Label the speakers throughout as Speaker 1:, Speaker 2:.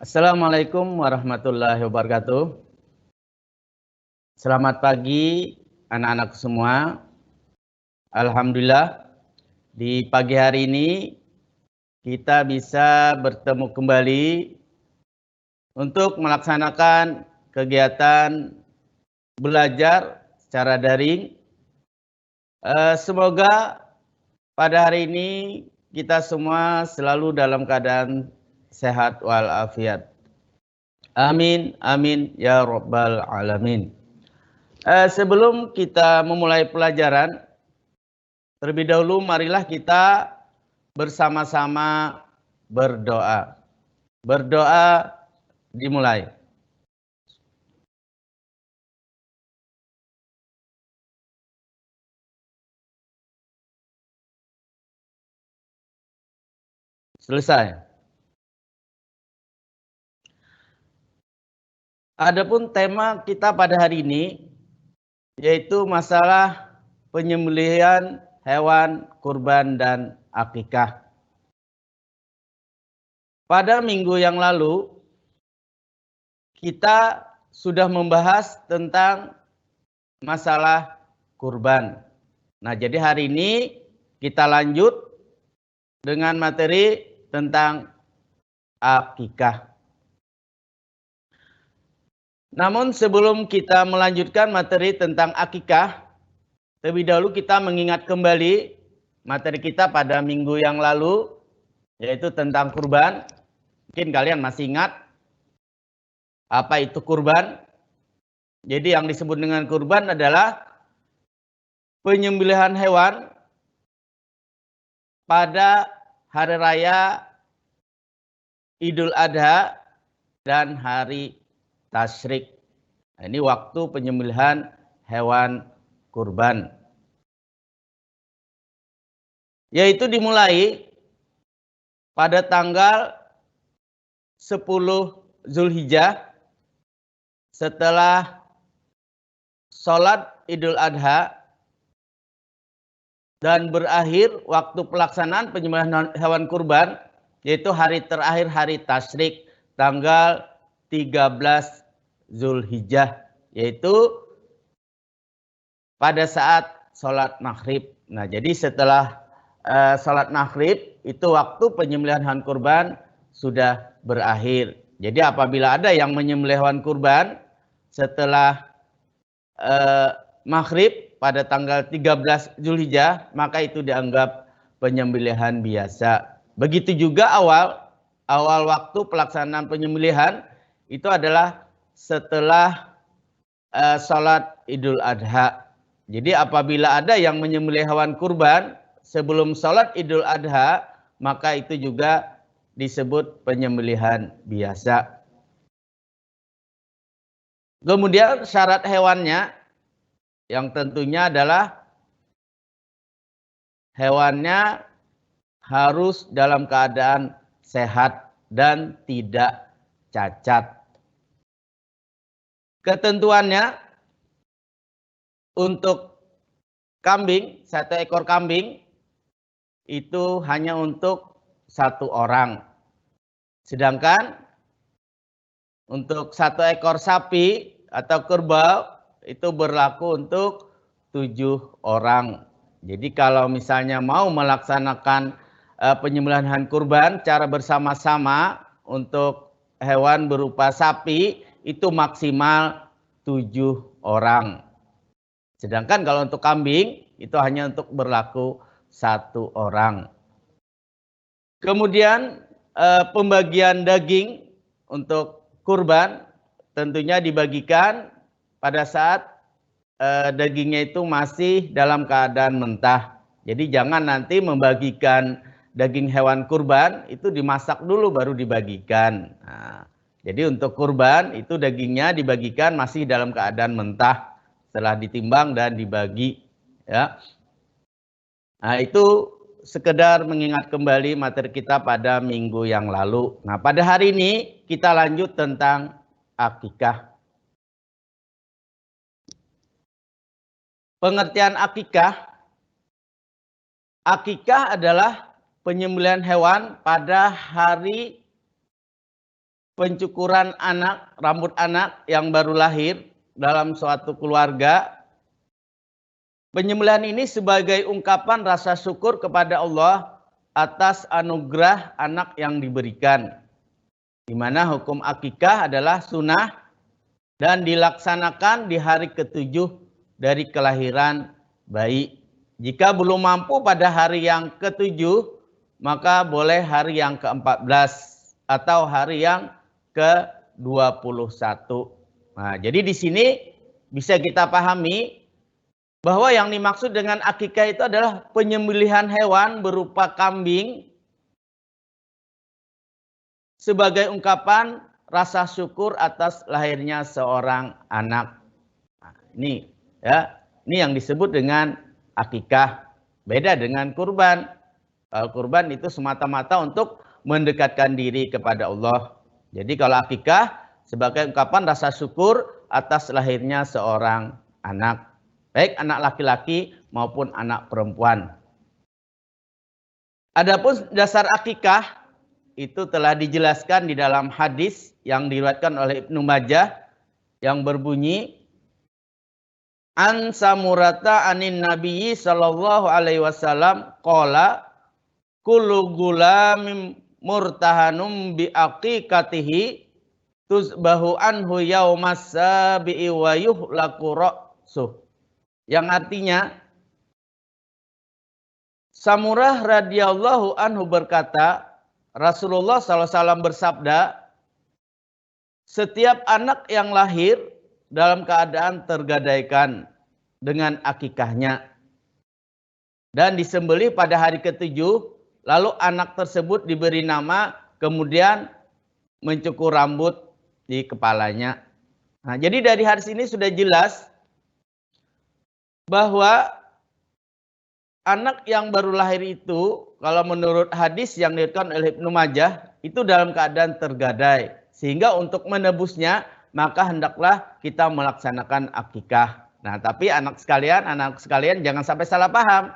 Speaker 1: Assalamualaikum warahmatullahi wabarakatuh. Selamat pagi anak-anak semua. Alhamdulillah di pagi hari ini kita bisa bertemu kembali untuk melaksanakan kegiatan belajar secara daring. Semoga pada hari ini kita semua selalu dalam keadaan sehat walafiat. Amin, amin, ya rabbal alamin. Sebelum kita memulai pelajaran, terlebih dahulu marilah kita bersama-sama berdoa. Berdoa dimulai. Selesai. Adapun tema kita pada hari ini yaitu masalah penyembelihan hewan kurban dan akikah. Pada minggu yang lalu kita sudah membahas tentang masalah kurban. Nah, jadi hari ini kita lanjut dengan materi tentang akikah. Namun sebelum kita melanjutkan materi tentang akikah, terlebih dahulu kita mengingat kembali materi kita pada minggu yang lalu, yaitu tentang kurban. Mungkin kalian masih ingat apa itu kurban. Jadi yang disebut dengan kurban adalah penyembelihan hewan pada hari raya Idul Adha dan hari Tasyrik. Nah, ini waktu penyembelihan hewan kurban. Yaitu dimulai pada tanggal 10 Zulhijjah setelah sholat Idul Adha dan berakhir waktu pelaksanaan penyembelihan hewan kurban yaitu hari terakhir hari Tasyrik tanggal 13 Zulhijjah, yaitu pada saat sholat maghrib. Nah, jadi setelah sholat maghrib itu waktu penyembelihan hewan kurban sudah berakhir. Jadi apabila ada yang menyembelih hewan kurban setelah maghrib pada tanggal 13 Zulhijjah, maka itu dianggap penyembelihan biasa. Begitu juga awal waktu pelaksanaan penyembelihan itu adalah setelah sholat Idul Adha. Jadi apabila ada yang menyembelih hewan kurban sebelum sholat Idul Adha, maka itu juga disebut penyembelihan biasa. Kemudian syarat hewannya yang tentunya adalah hewannya harus dalam keadaan sehat dan tidak cacat. Ketentuannya untuk kambing, 1 ekor kambing itu hanya untuk 1 orang. Sedangkan untuk 1 ekor sapi atau kerbau itu berlaku untuk 7 orang. Jadi kalau misalnya mau melaksanakan penyembelihan hewan kurban cara bersama-sama untuk hewan berupa sapi itu maksimal 7 orang. Sedangkan kalau untuk kambing itu hanya untuk berlaku 1 orang. Kemudian pembagian daging untuk kurban tentunya dibagikan pada saat dagingnya itu masih dalam keadaan mentah. Jadi jangan nanti membagikan daging hewan kurban itu dimasak dulu baru dibagikan. Nah, jadi untuk kurban itu dagingnya dibagikan masih dalam keadaan mentah setelah ditimbang dan dibagi. Ya. Nah, itu sekedar mengingat kembali materi kita pada minggu yang lalu. Nah, pada hari ini kita lanjut tentang akikah. Pengertian akikah. Akikah adalah penyembelihan hewan pada hari pencukuran anak, rambut anak yang baru lahir dalam suatu keluarga. Penyembelihan ini sebagai ungkapan rasa syukur kepada Allah atas anugerah anak yang diberikan. Di mana hukum akikah adalah sunnah dan dilaksanakan di hari ke-7 dari kelahiran bayi. Jika belum mampu pada hari yang ke-7, maka boleh hari yang ke-14 atau hari yang ke-21. Nah, jadi di sini bisa kita pahami bahwa yang dimaksud dengan akikah itu adalah penyembelihan hewan berupa kambing sebagai ungkapan rasa syukur atas lahirnya seorang anak. Nah, ini yang disebut dengan akikah. Beda dengan kurban. Kalau kurban itu semata-mata untuk mendekatkan diri kepada Allah. Jadi kalau akikah sebagai ungkapan rasa syukur atas lahirnya seorang anak. Baik anak laki-laki maupun anak perempuan. Adapun dasar akikah itu telah dijelaskan di dalam hadis yang diriwayatkan oleh Ibnu Majah yang berbunyi An Samurata anin Nabiyyi sallallahu alaihi wasallam qala kullu gulamin murtahanum bi aqiqatihi tuzbahu anhu yaumas sabi'i wa yuhlaqu ra'suh. Yang artinya Samurah radhiyallahu anhu berkata, Rasulullah SAW bersabda, setiap anak yang lahir dalam keadaan tergadaikan dengan akikahnya dan disembelih pada hari ke-7, lalu anak tersebut diberi nama, kemudian mencukur rambut di kepalanya. Nah, jadi dari hadis ini sudah jelas bahwa anak yang baru lahir itu, kalau menurut hadis yang diriwayatkan oleh Ibnu Majah, itu dalam keadaan tergadai. Sehingga untuk menebusnya, maka hendaklah kita melaksanakan akikah. Nah, tapi anak sekalian jangan sampai salah paham.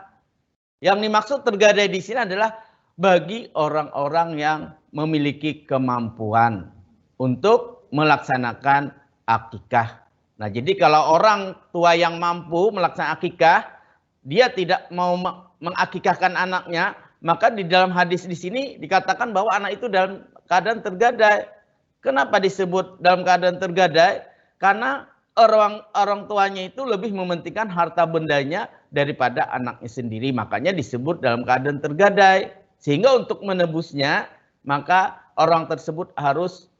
Speaker 1: Yang dimaksud tergadai di sini adalah bagi orang-orang yang memiliki kemampuan untuk melaksanakan akikah. Nah, jadi kalau orang tua yang mampu melaksanakan akikah, dia tidak mau mengakikahkan anaknya, maka di dalam hadis di sini dikatakan bahwa anak itu dalam keadaan tergadai. Kenapa disebut dalam keadaan tergadai? Karena orang tuanya itu lebih mementingkan harta bendanya daripada anaknya sendiri. Makanya disebut dalam keadaan tergadai. Sehingga untuk menebusnya, maka orang tersebut harus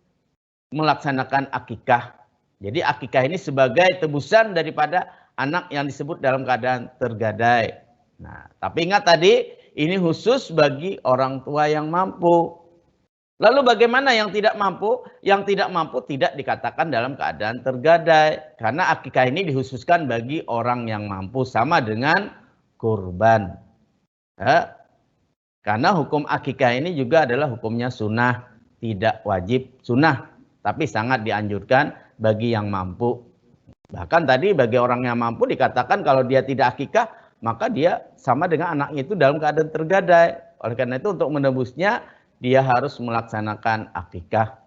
Speaker 1: melaksanakan akikah. Jadi akikah ini sebagai tebusan daripada anak yang disebut dalam keadaan tergadai. Nah, tapi ingat tadi ini khusus bagi orang tua yang mampu. Lalu bagaimana yang tidak mampu? Yang tidak mampu tidak dikatakan dalam keadaan tergadai. Karena akikah ini dikhususkan bagi orang yang mampu, sama dengan kurban. Ya. Karena hukum akikah ini juga adalah hukumnya sunnah, tidak wajib sunnah, tapi sangat dianjurkan bagi yang mampu. Bahkan tadi bagi orang yang mampu dikatakan kalau dia tidak akikah, maka dia sama dengan anaknya itu dalam keadaan tergadai. Oleh karena itu untuk menebusnya, dia harus melaksanakan akikah.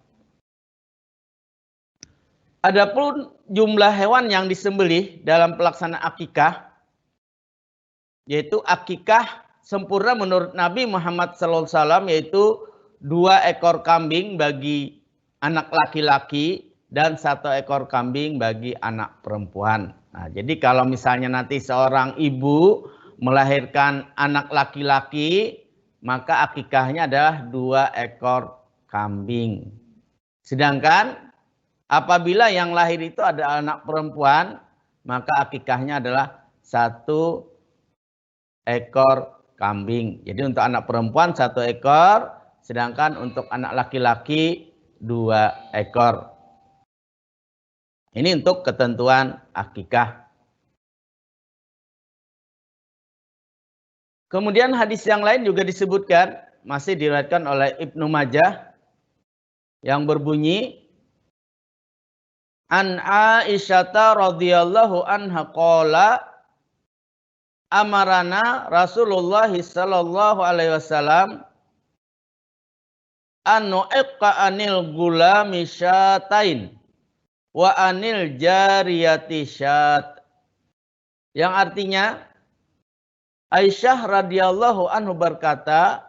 Speaker 1: Adapun jumlah hewan yang disembelih dalam pelaksanaan akikah, yaitu akikah sempurna menurut Nabi Muhammad SAW, yaitu 2 ekor kambing bagi anak laki-laki dan 1 ekor kambing bagi anak perempuan. Nah, jadi kalau misalnya nanti seorang ibu melahirkan anak laki-laki, maka akikahnya adalah 2 ekor kambing. Sedangkan apabila yang lahir itu ada anak perempuan, maka akikahnya adalah 1 ekor kambing. Jadi untuk anak perempuan 1 ekor, sedangkan untuk anak laki-laki 2 ekor. Ini untuk ketentuan akikah. Kemudian hadis yang lain juga disebutkan, masih diriwayatkan oleh Ibnu Majah, yang berbunyi An Aisyata radhiyallahu anha qala amarana Rasulullah sallallahu alaihi wasallam anu'iqqa anil gulami syatain wa anil jariyati syat. Yang artinya Aisyah radhiyallahu anhu berkata,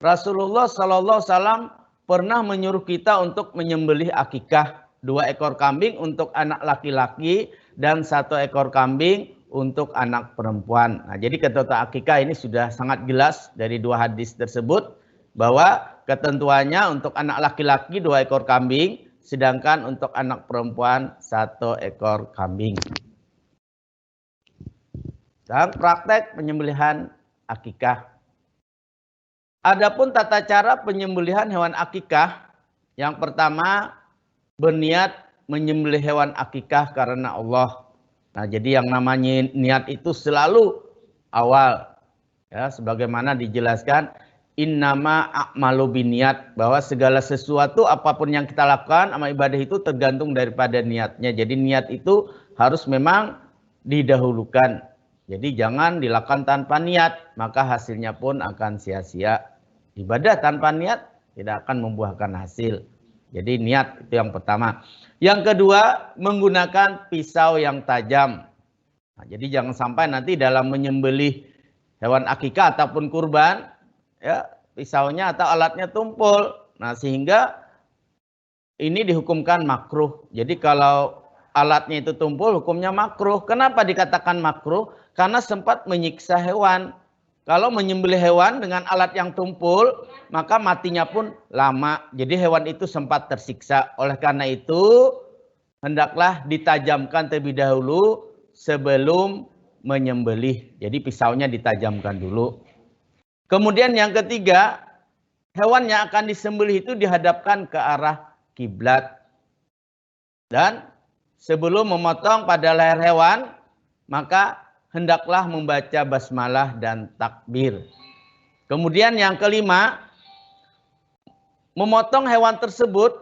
Speaker 1: Rasulullah sallallahu alaihi wasallam pernah menyuruh kita untuk menyembelih akikah, 2 ekor kambing untuk anak laki-laki dan 1 ekor kambing untuk anak perempuan. Nah, jadi ketentuan akikah ini sudah sangat jelas dari 2 hadis tersebut bahwa ketentuannya untuk anak laki-laki 2 ekor kambing, sedangkan untuk anak perempuan 1 ekor kambing. Dan praktek penyembelihan akikah. Adapun tata cara penyembelihan hewan akikah, yang pertama berniat menyembelih hewan akikah karena Allah. Nah, jadi yang namanya niat itu selalu awal, ya, sebagaimana dijelaskan innama a'malu biniat, bahwa segala sesuatu apapun yang kita lakukan amal ibadah itu tergantung daripada niatnya. Jadi niat itu harus memang didahulukan. Jadi jangan dilakukan tanpa niat, maka hasilnya pun akan sia-sia. Ibadah tanpa niat tidak akan membuahkan hasil. Jadi niat itu yang pertama. Yang kedua, menggunakan pisau yang tajam. Nah, jadi jangan sampai nanti dalam menyembelih hewan akikah ataupun kurban, ya, pisaunya atau alatnya tumpul. Nah, sehingga ini dihukumkan makruh. Jadi kalau alatnya itu tumpul, hukumnya makruh. Kenapa dikatakan makruh? Karena sempat menyiksa hewan. Kalau menyembelih hewan dengan alat yang tumpul, maka matinya pun lama. Jadi hewan itu sempat tersiksa. Oleh karena itu, hendaklah ditajamkan terlebih dahulu sebelum menyembelih. Jadi pisaunya ditajamkan dulu. Kemudian yang ketiga, hewan yang akan disembelih itu dihadapkan ke arah kiblat. Dan sebelum memotong pada leher hewan, maka hendaklah membaca basmalah dan takbir. Kemudian yang kelima, memotong hewan tersebut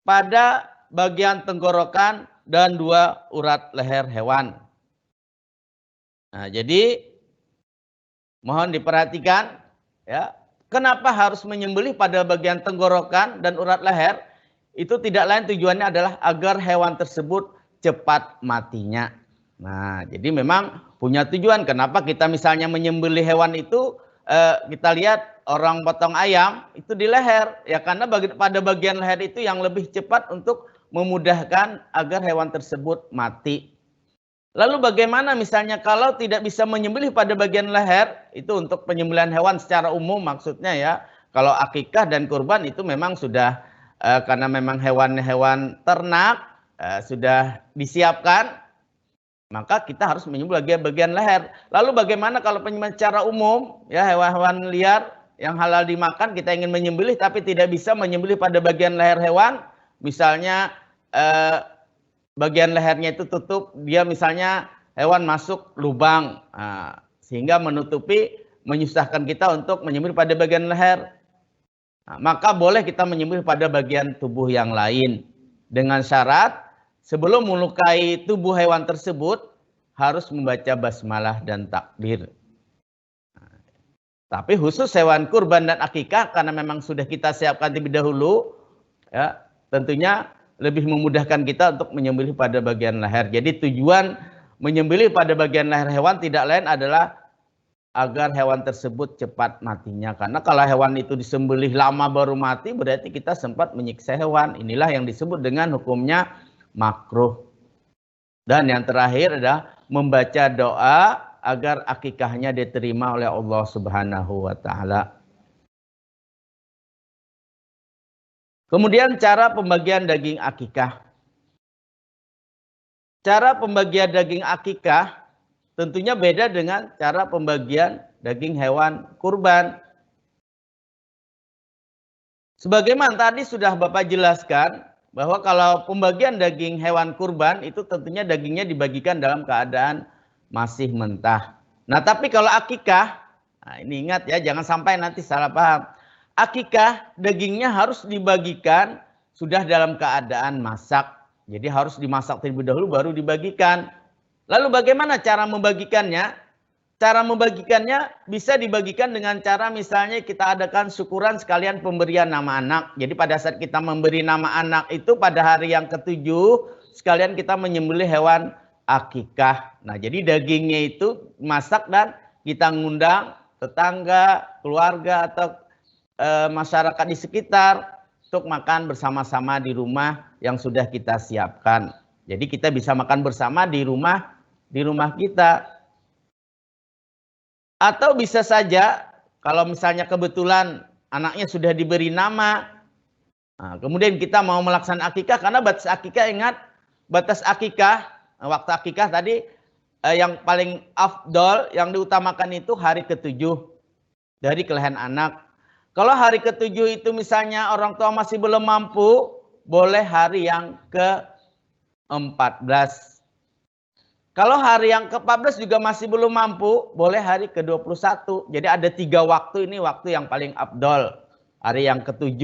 Speaker 1: pada bagian tenggorokan dan 2 urat leher hewan. Nah, jadi mohon diperhatikan, ya, kenapa harus menyembelih pada bagian tenggorokan dan urat leher? Itu tidak lain tujuannya adalah agar hewan tersebut cepat matinya. Nah, jadi memang punya tujuan. Kenapa kita misalnya menyembelih hewan itu, kita lihat orang potong ayam itu di leher, ya, karena pada bagian leher itu yang lebih cepat untuk memudahkan agar hewan tersebut mati. Lalu bagaimana misalnya kalau tidak bisa menyembelih pada bagian leher, itu untuk penyembelihan hewan secara umum maksudnya, ya. Kalau akikah dan kurban itu memang sudah karena memang hewan-hewan ternak sudah disiapkan, maka kita harus menyembelih bagian leher. Lalu bagaimana kalau penyembelihan secara umum, ya, hewan-hewan liar yang halal dimakan kita ingin menyembelih tapi tidak bisa menyembelih pada bagian leher hewan, misalnya bagian lehernya itu tutup, dia misalnya hewan masuk lubang, sehingga menyusahkan kita untuk menyembelih pada bagian leher. Nah, maka boleh kita menyembelih pada bagian tubuh yang lain dengan syarat sebelum melukai tubuh hewan tersebut harus membaca basmalah dan takbir. Tapi khusus hewan kurban dan akikah karena memang sudah kita siapkan terlebih dahulu, ya, tentunya lebih memudahkan kita untuk menyembelih pada bagian leher. Jadi tujuan menyembelih pada bagian leher hewan tidak lain adalah agar hewan tersebut cepat matinya. Karena kalau hewan itu disembelih lama baru mati, berarti kita sempat menyiksa hewan. Inilah yang disebut dengan hukumnya makruh. Dan yang terakhir adalah membaca doa agar akikahnya diterima oleh Allah Subhanahu wa taala. Kemudian cara pembagian daging akikah. Cara pembagian daging akikah tentunya beda dengan cara pembagian daging hewan kurban. Sebagaimana tadi sudah Bapak jelaskan, bahwa kalau pembagian daging hewan kurban itu tentunya dagingnya dibagikan dalam keadaan masih mentah. Nah, tapi kalau akikah, nah ini ingat ya, jangan sampai nanti salah paham. Akikah dagingnya harus dibagikan sudah dalam keadaan masak. Jadi harus dimasak terlebih dahulu baru dibagikan. Lalu bagaimana cara membagikannya? cara membagikannya bisa dibagikan dengan cara misalnya kita adakan syukuran sekalian pemberian nama anak. Jadi pada saat kita memberi nama anak itu pada hari yang ke-7 sekalian kita menyembelih hewan akikah. Nah, jadi dagingnya itu masak dan kita ngundang tetangga, keluarga atau masyarakat di sekitar untuk makan bersama-sama di rumah yang sudah kita siapkan. Jadi kita bisa makan bersama di rumah kita. Atau bisa saja kalau misalnya kebetulan anaknya sudah diberi nama, nah, kemudian kita mau melaksanakan akikah, karena batas akikah, ingat batas akikah, waktu akikah tadi yang paling afdol, yang diutamakan itu hari ke-7 dari kelahiran anak. Kalau hari ke-7 itu misalnya orang tua masih belum mampu, boleh hari yang ke-14. Kalau hari yang ke-14 juga masih belum mampu, boleh hari ke-21. Jadi ada 3 waktu, ini waktu yang paling afdol. Hari yang ke-7,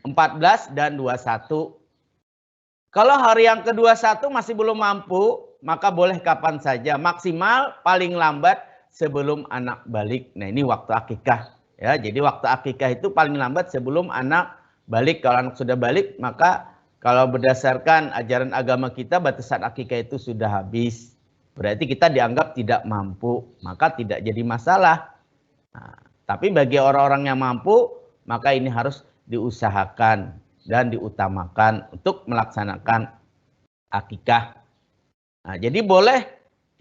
Speaker 1: 14, dan 21. Kalau hari yang ke-21 masih belum mampu, maka boleh kapan saja. Maksimal paling lambat sebelum anak balik. Nah, ini waktu akikah. Ya, jadi waktu akikah itu paling lambat sebelum anak balik. Kalau anak sudah balik, maka kalau berdasarkan ajaran agama kita, batasan akikah itu sudah habis. Berarti kita dianggap tidak mampu, maka tidak jadi masalah. Nah, tapi bagi orang-orang yang mampu, maka ini harus diusahakan dan diutamakan untuk melaksanakan akikah. Nah, jadi boleh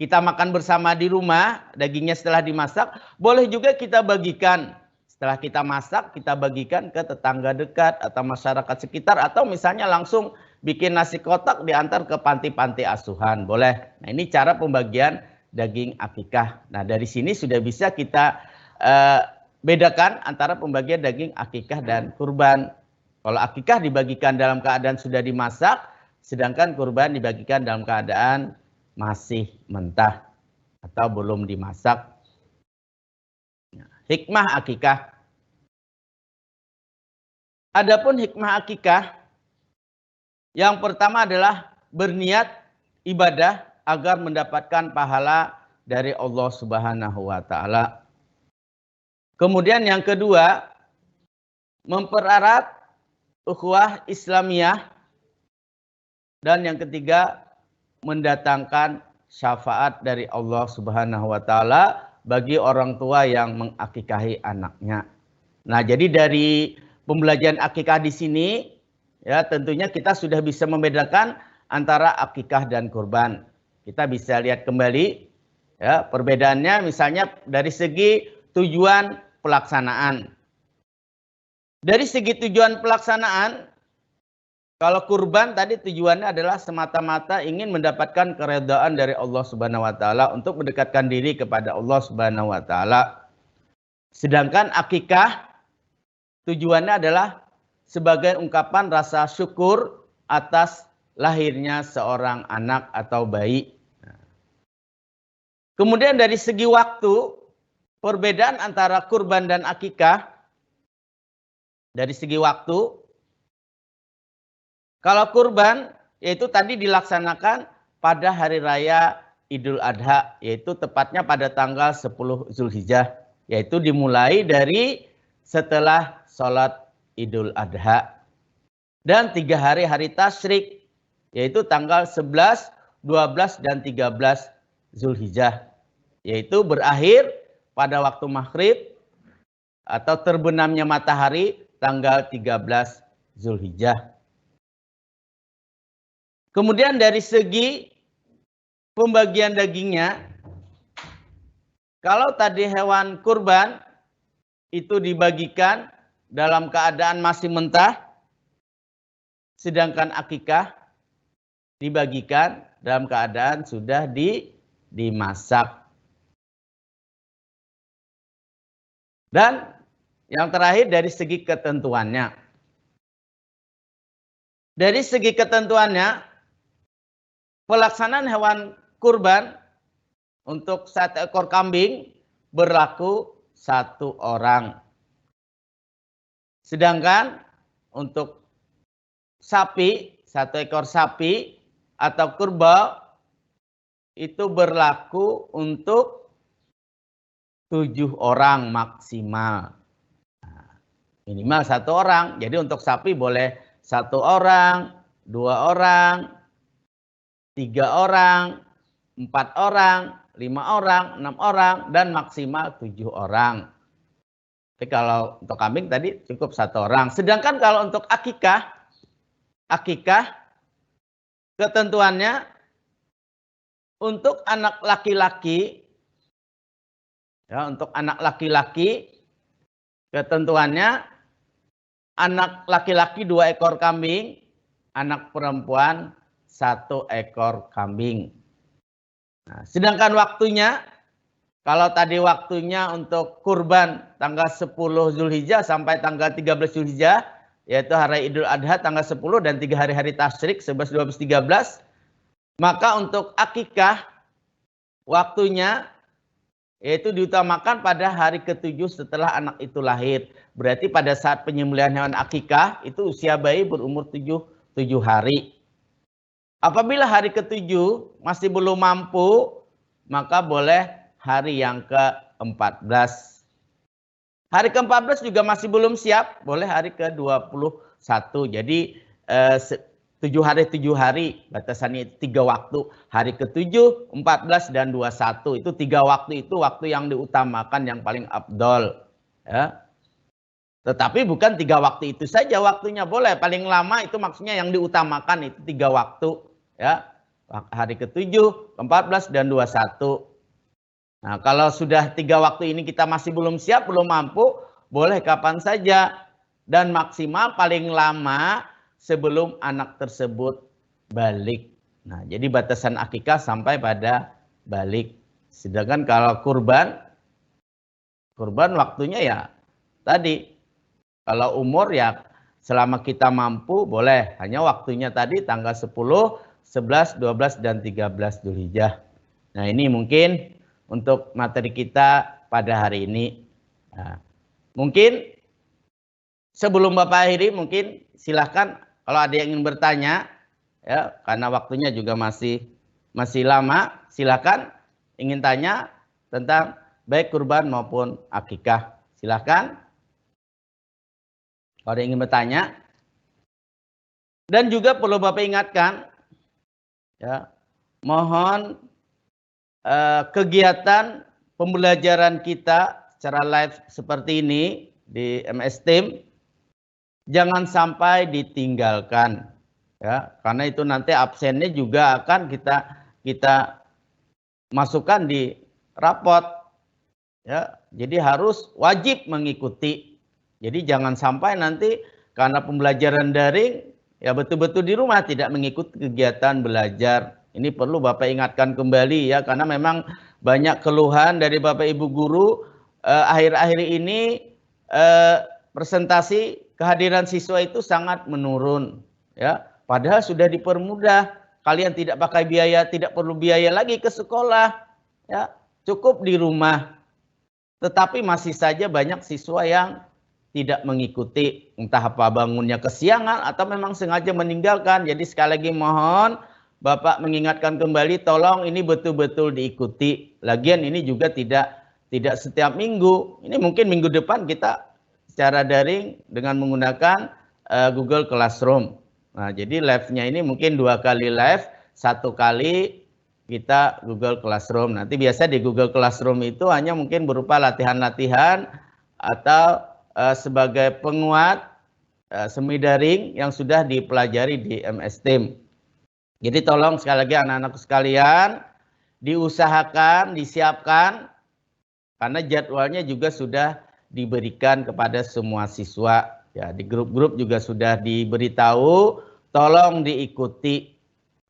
Speaker 1: kita makan bersama di rumah, dagingnya setelah dimasak. Boleh juga kita bagikan. Setelah kita masak, kita bagikan ke tetangga dekat atau masyarakat sekitar. Atau misalnya langsung bikin nasi kotak diantar ke panti-panti asuhan. Boleh. Nah, ini cara pembagian daging akikah. Nah, dari sini sudah bisa kita bedakan antara pembagian daging akikah dan kurban. Kalau akikah dibagikan dalam keadaan sudah dimasak, sedangkan kurban dibagikan dalam keadaan masih mentah atau belum dimasak. Hikmah akikah. Adapun hikmah akikah, yang pertama adalah berniat ibadah agar mendapatkan pahala dari Allah Subhanahu wa taala. Kemudian yang kedua, mempererat ukhuwah Islamiyah. Dan yang ketiga, mendatangkan syafaat dari Allah Subhanahu wa taala bagi orang tua yang mengakikahi anaknya. Nah, jadi dari pembelajaran akikah di sini, ya tentunya kita sudah bisa membedakan antara akikah dan kurban. Kita bisa lihat kembali, ya perbedaannya misalnya dari segi tujuan pelaksanaan. Dari segi tujuan pelaksanaan, kalau kurban tadi tujuannya adalah semata-mata ingin mendapatkan keredaan dari Allah Subhanahu wa taala untuk mendekatkan diri kepada Allah Subhanahu wa taala. Sedangkan akikah tujuannya adalah sebagai ungkapan rasa syukur atas lahirnya seorang anak atau bayi. Kemudian dari segi waktu, perbedaan antara kurban dan akikah dari segi waktu. Kalau kurban, yaitu tadi dilaksanakan pada hari raya Idul Adha, yaitu tepatnya pada tanggal 10 Zulhijjah, yaitu dimulai dari setelah sholat Idul Adha. Dan 3 hari tasyrik, yaitu tanggal 11, 12, dan 13 Zulhijjah, yaitu berakhir pada waktu maghrib atau terbenamnya matahari tanggal 13 Zulhijjah. Kemudian dari segi pembagian dagingnya, kalau tadi hewan kurban itu dibagikan dalam keadaan masih mentah, sedangkan akikah dibagikan dalam keadaan sudah dimasak. Dan yang terakhir dari segi ketentuannya. Dari segi ketentuannya, pelaksanaan hewan kurban untuk 1 ekor kambing berlaku 1 orang. Sedangkan untuk sapi, 1 ekor sapi atau kerbau itu berlaku untuk 7 orang maksimal. Nah, minimal 1 orang. Jadi untuk sapi boleh 1 orang, 2 orang, 3 orang, 4 orang, 5 orang, 6 orang, dan maksimal 7 orang. Tapi kalau untuk kambing tadi cukup 1 orang. Sedangkan kalau untuk akikah ketentuannya untuk anak laki-laki, ya, untuk anak laki-laki ketentuannya anak laki-laki 2 ekor kambing, anak perempuan 1 ekor kambing. Nah, sedangkan waktunya, kalau tadi waktunya untuk kurban tanggal 10 Zulhijjah sampai tanggal 13 Zulhijjah, yaitu hari Idul Adha tanggal 10 dan 3 hari-hari tasyrik 11, 12, 13. Maka untuk akikah waktunya yaitu diutamakan pada hari ke-7 setelah anak itu lahir. Berarti pada saat penyembelihan hewan akikah itu usia bayi berumur 7 hari. Apabila hari ke-7 masih belum mampu, maka boleh hari yang ke-14. Hari ke-14 juga masih belum siap, boleh hari ke-21. Jadi 7 hari, batasannya itu 3 waktu. Hari ke-7, 14, dan 21. Itu 3 waktu, itu waktu yang diutamakan, yang paling afdol. Ya. Tetapi bukan 3 waktu itu saja waktunya, boleh. Paling lama itu maksudnya yang diutamakan itu 3 waktu. Ya. Hari ke-7, 14, dan 21. Nah, kalau sudah 3 waktu ini kita masih belum siap, belum mampu, boleh kapan saja. Dan maksimal paling lama sebelum anak tersebut balik. Nah, jadi batasan akikah sampai pada balik. Sedangkan kalau kurban waktunya ya tadi. Kalau umur ya selama kita mampu boleh. Hanya waktunya tadi tanggal 10, 11, 12, dan 13 Dzulhijjah. Nah, ini mungkin untuk materi kita pada hari ini. Nah, mungkin sebelum Bapak akhiri, mungkin silahkan kalau ada yang ingin bertanya, ya, karena waktunya juga masih lama, silakan ingin tanya tentang baik kurban maupun akikah. Silakan. Kalau ada yang ingin bertanya. Dan juga perlu Bapak ingatkan, ya, mohon kegiatan pembelajaran kita secara live seperti ini di MS Team jangan sampai ditinggalkan, ya, karena itu nanti absennya juga akan kita masukkan di rapot, ya, jadi harus wajib mengikuti. Jadi jangan sampai nanti karena pembelajaran daring ya betul-betul di rumah tidak mengikuti kegiatan belajar. Ini perlu Bapak ingatkan kembali, ya, karena memang banyak keluhan dari Bapak Ibu guru akhir-akhir ini presentasi kehadiran siswa itu sangat menurun, ya. Padahal sudah dipermudah, kalian tidak pakai biaya, tidak perlu biaya lagi ke sekolah, ya, cukup di rumah. Tetapi masih saja banyak siswa yang tidak mengikuti, entah apa bangunnya kesiangan atau memang sengaja meninggalkan. Jadi sekali lagi mohon Bapak mengingatkan kembali, tolong ini betul-betul diikuti. Lagian ini juga tidak setiap minggu. Ini mungkin minggu depan kita secara daring dengan menggunakan Google Classroom. Nah, jadi live-nya ini mungkin 2 kali live, 1 kali kita Google Classroom. Nanti biasa di Google Classroom itu hanya mungkin berupa latihan-latihan atau sebagai penguat semi daring yang sudah dipelajari di MS Team. Jadi tolong sekali lagi anak-anak sekalian diusahakan, disiapkan, karena jadwalnya juga sudah diberikan kepada semua siswa. Ya, di grup-grup juga sudah diberitahu, tolong diikuti.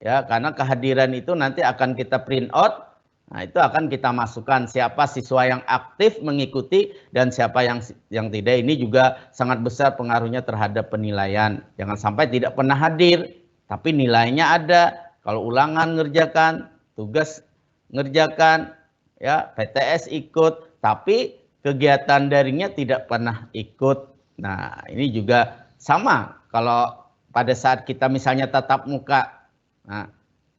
Speaker 1: Ya, karena kehadiran itu nanti akan kita print out. Nah, itu akan kita masukkan siapa siswa yang aktif mengikuti dan siapa yang tidak. Ini juga sangat besar pengaruhnya terhadap penilaian. Jangan sampai tidak pernah hadir, tapi nilainya ada. Kalau ulangan ngerjakan, tugas ngerjakan, ya, PTS ikut, tapi kegiatan daringnya tidak pernah ikut. Nah, ini juga sama kalau pada saat kita misalnya tatap muka. Nah,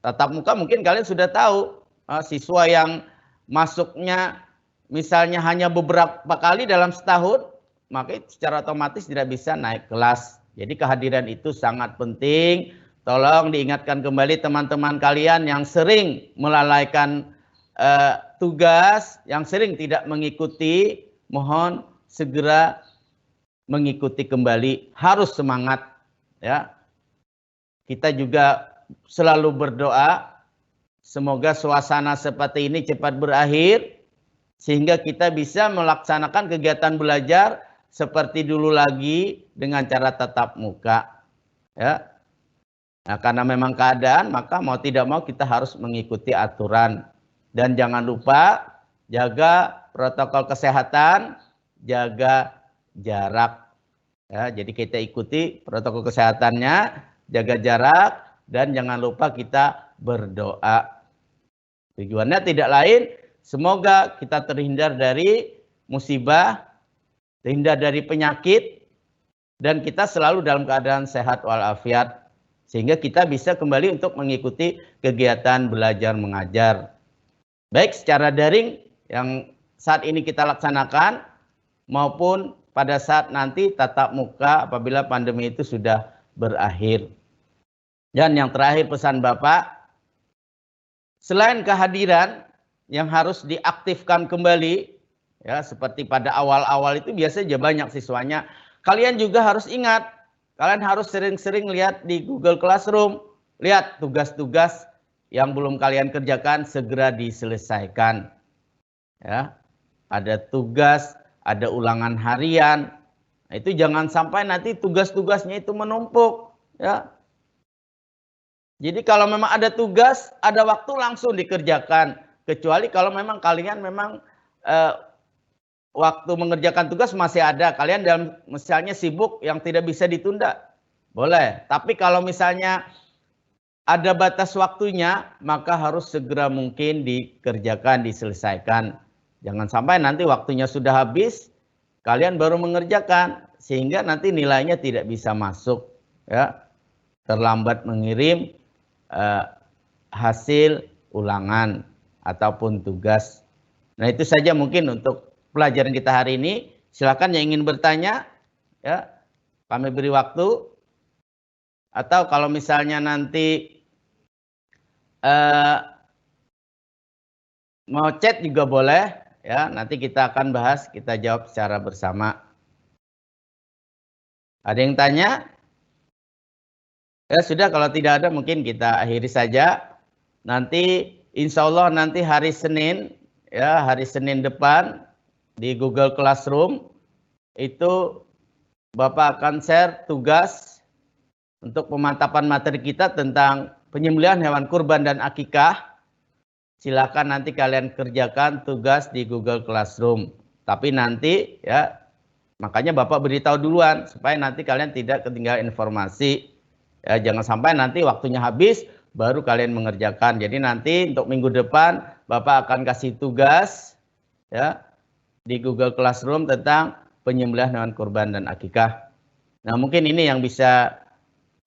Speaker 1: tatap muka mungkin kalian sudah tahu, siswa yang masuknya misalnya hanya beberapa kali dalam setahun, maka secara otomatis tidak bisa naik kelas. Jadi kehadiran itu sangat penting. Tolong diingatkan kembali teman-teman kalian yang sering melalaikan tugas, yang sering tidak mengikuti, mohon segera mengikuti kembali. Harus semangat, ya. Kita juga selalu berdoa semoga suasana seperti ini cepat berakhir sehingga kita bisa melaksanakan kegiatan belajar seperti dulu lagi dengan cara tatap muka, ya. Nah, karena memang keadaan, maka mau tidak mau kita harus mengikuti aturan. Dan jangan lupa jaga protokol kesehatan, jaga jarak. Ya, jadi kita ikuti protokol kesehatannya, jaga jarak, dan jangan lupa kita berdoa. Tujuannya tidak lain, semoga kita terhindar dari musibah, terhindar dari penyakit, dan kita selalu dalam keadaan sehat walafiat. Sehingga kita bisa kembali untuk mengikuti kegiatan belajar mengajar. Baik secara daring yang saat ini kita laksanakan, maupun pada saat nanti tatap muka apabila pandemi itu sudah berakhir. Dan yang terakhir pesan Bapak, selain kehadiran yang harus diaktifkan kembali, ya seperti pada awal-awal itu biasanya banyak siswanya, kalian juga harus ingat, kalian harus sering-sering lihat di Google Classroom, lihat tugas-tugas yang belum kalian kerjakan segera diselesaikan. Ya, ada tugas, ada ulangan harian. Nah, itu jangan sampai nanti tugas-tugasnya itu menumpuk. Ya. Jadi kalau memang ada tugas, ada waktu langsung dikerjakan. Kecuali kalau memang kalian memang waktu mengerjakan tugas masih ada, kalian dalam misalnya sibuk yang tidak bisa ditunda, boleh. Tapi kalau misalnya ada batas waktunya, maka harus segera mungkin dikerjakan, diselesaikan. Jangan sampai nanti waktunya sudah habis, kalian baru mengerjakan, sehingga nanti nilainya tidak bisa masuk. Ya. Terlambat mengirim hasil ulangan ataupun tugas. Nah itu saja mungkin untuk pelajaran kita hari ini. Silakan yang ingin bertanya, ya, kami beri waktu. Atau kalau misalnya nanti mau chat juga boleh, ya. Nanti kita akan bahas, kita jawab secara bersama. Ada yang tanya? Ya sudah, kalau tidak ada mungkin kita akhiri saja. Nanti insya Allah nanti hari Senin, ya hari Senin depan di Google Classroom itu Bapak akan share tugas untuk pemantapan materi kita tentang penyembelihan hewan kurban dan akikah. Silakan nanti kalian kerjakan tugas di Google Classroom. Tapi nanti ya makanya Bapak beritahu duluan supaya nanti kalian tidak ketinggalan informasi. Ya, jangan sampai nanti waktunya habis baru kalian mengerjakan. Jadi nanti untuk minggu depan Bapak akan kasih tugas ya di Google Classroom tentang penyembelihan hewan kurban dan akikah. Nah, mungkin ini yang bisa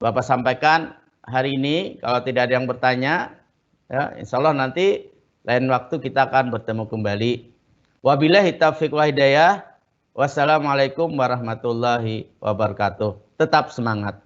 Speaker 1: Bapak sampaikan hari ini. Kalau tidak ada yang bertanya, ya, insya Allah nanti lain waktu kita akan bertemu kembali. Wabillahi taufiq wal hidayah. Wassalamualaikum warahmatullahi wabarakatuh. Tetap semangat.